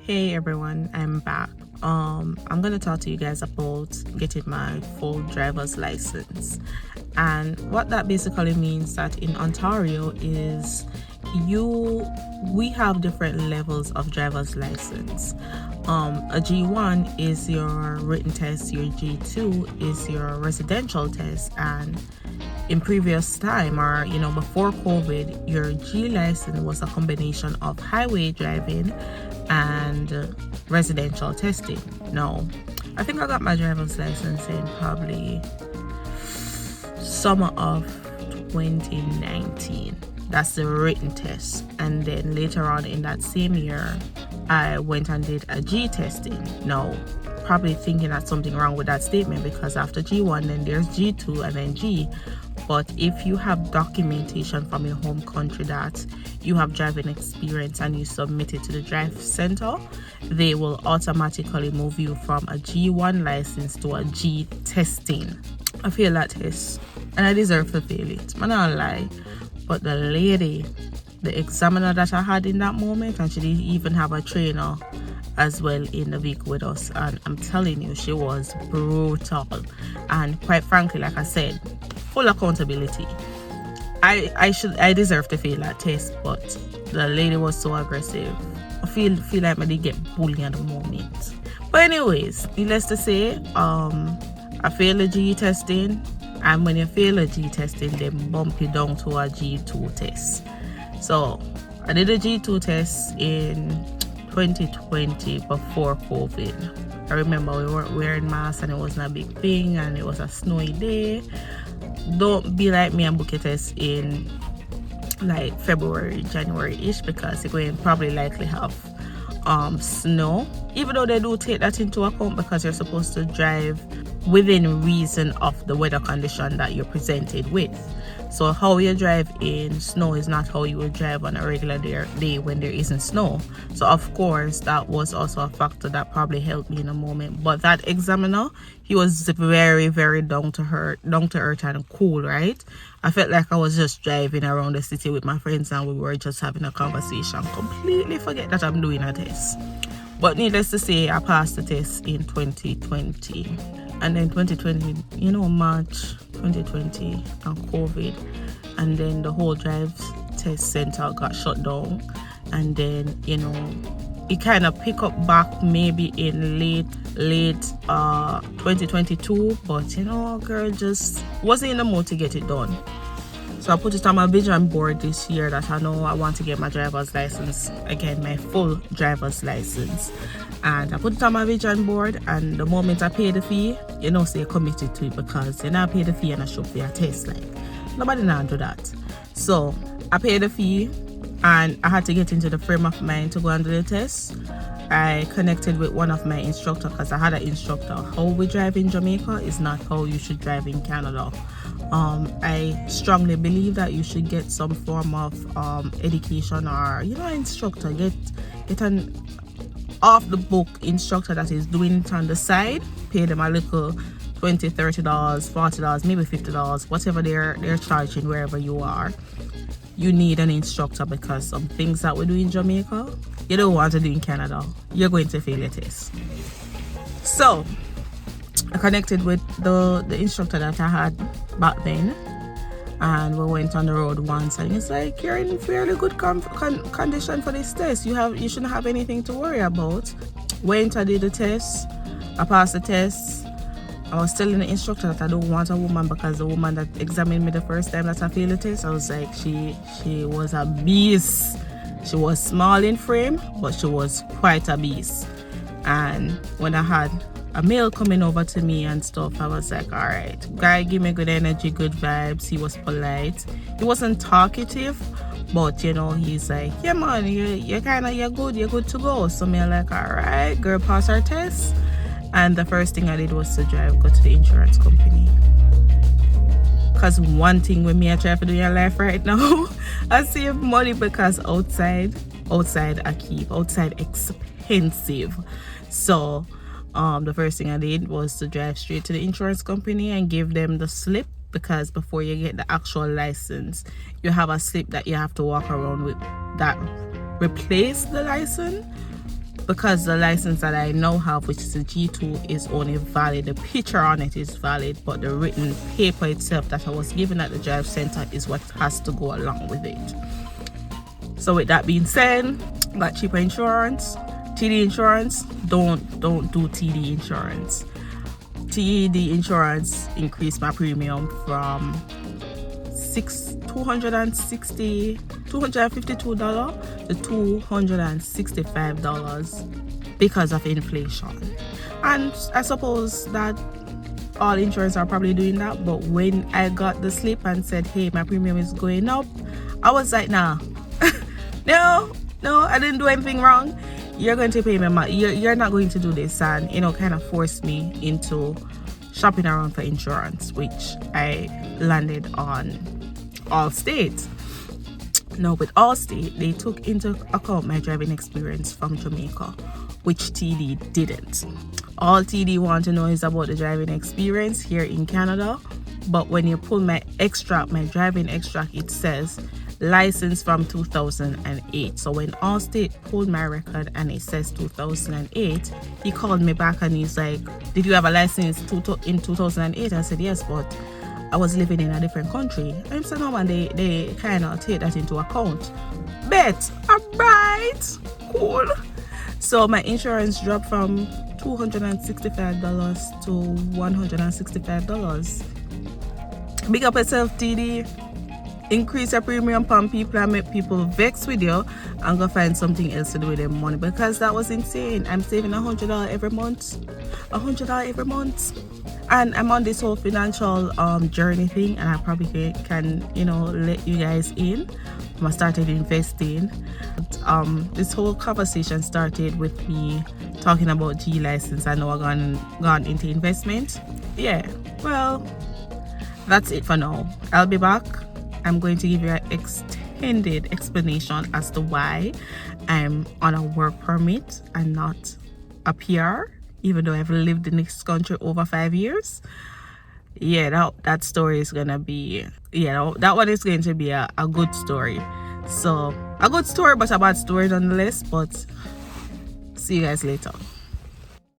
Hey everyone, I'm back. I'm gonna talk to you guys about getting my full driver's license. And what that basically means that in Ontario is we have different levels of driver's license. A G1 is your written test, your G2 is your residential test, and in previous time, or before COVID, your G license was a combination of highway driving and residential testing. No, I think I got my driver's license in probably summer of 2019. That's the written test. And then later on in that same year, I went and did a G testing. Now, probably thinking that's something wrong with that statement, because after G1 then there's G2 and then G. But if you have documentation from your home country that you have driving experience and you submit it to the drive center, they will automatically move you from a G1 license to a G testing. I failed that test and I deserve to fail it. I'm not lie. But the examiner that I had in that moment, and she didn't even have a trainer as well in the vehicle with us, and I'm telling you, she was brutal. And quite frankly, like I said, full accountability. I deserve to fail that test, but the lady was so aggressive. I feel like I did get bullied at the moment. But anyways, needless to say, I failed the G testing, and when you fail a G testing, they bump you down to a G2 test. So I did a G2 test in 2020 before COVID. I remember we weren't wearing masks and it wasn't a big thing and it was a snowy day. Don't be like me and book a test in like February, January-ish, because you're going to probably likely have snow. Even though they do take that into account, because you're supposed to drive within reason of the weather condition that you're presented with. So how you drive in snow is not how you would drive on a regular day when there isn't snow. So of course that was also a factor that probably helped me in a moment. But that examiner, he was very, very down to earth and cool, right? I felt like I was just driving around the city with my friends and we were just having a conversation. Completely forget that I'm doing a test. But needless to say, I passed the test in 2020. And then 2020, March 2020 and COVID. And then the whole drive test center got shut down. And then, it kind of pick up back maybe in late 2022. But, girl just wasn't in the mood to get it done. So I put it on my vision board this year that I know I want to get my driver's license again, my full driver's license. And I put it on my vision board, and the moment I pay the fee, say committed to it, because I pay the fee and I show for your test. Like, nobody now do that. So I paid the fee and I had to get into the frame of mind to go and do the test. I connected with one of my instructors, because I had an instructor. How we drive in Jamaica is not how you should drive in Canada. I strongly believe that you should get some form of education, or instructor. Get an off the book instructor that is doing it on the side. Pay them a little $20, $30, $40, maybe $50, whatever they're charging wherever you are. You need an instructor, because some things that we do in Jamaica, you don't want to do in Canada. You're going to fail your test. So I connected with the instructor that I had back then, and we went on the road once, and he's like, you're in fairly good condition for this test. You shouldn't have anything to worry about. Went and did the test. I passed the test. I was telling the instructor that I don't want a woman, because the woman that examined me the first time that I failed the test, I was like, she was a beast. She was small in frame, but she was quite a beast. And when I had a male coming over to me and stuff, I was like, all right, guy, give me good energy, good vibes. He was polite. He wasn't talkative, but he's like, yeah man, you're good to go. So me like, all right, girl, pass our test. And the first thing I did was to go to the insurance company. Because one thing with me I try to do in life right now, I save money, because outside expensive. So the first thing I did was to drive straight to the insurance company and give them the slip, because before you get the actual license, you have a slip that you have to walk around with that replace the license. because the license that I now have, which is a G2, is only valid. The picture on it is valid, but the written paper itself that I was given at the drive center is what has to go along with it. So with that being said, got cheaper insurance. TD insurance, don't do TD insurance. TD insurance increased my premium from $252 to $265 because of inflation. And I suppose that all insurance are probably doing that, but when I got the slip and said, hey, my premium is going up, I was like, nah. no, I didn't do anything wrong. You're going to pay me money. You're not going to do this, and kind of forced me into shopping around for insurance, which I landed on Allstate. Now with Allstate, they took into account my driving experience from Jamaica, which TD didn't. All TD want to know is about the driving experience here in Canada, but when you pull my driving extract, it says license from 2008. So when Allstate pulled my record and it says 2008, he called me back and he's like, did you have a license in 2008? I said yes, but I was living in a different country. And so no, and they kind of take that into account. Bet, alright, cool. So my insurance dropped from $265 to $165. Big up yourself, TD. Increase your premium on people and make people vex with you and go find something else to do with their money, because that was insane. I'm saving $100 every month. $100 every month. And I'm on this whole financial journey thing, and I probably can let you guys in. I started investing. This whole conversation started with me talking about G license. I know I've gone into investment. Yeah, well, that's it for now. I'll be back. I'm going to give you an extended explanation as to why I'm on a work permit and not a PR, even though I've lived in this country over 5 years. Yeah, that story is gonna be, that one is going to be a good story. So a good story, but a bad story nonetheless. But see you guys later.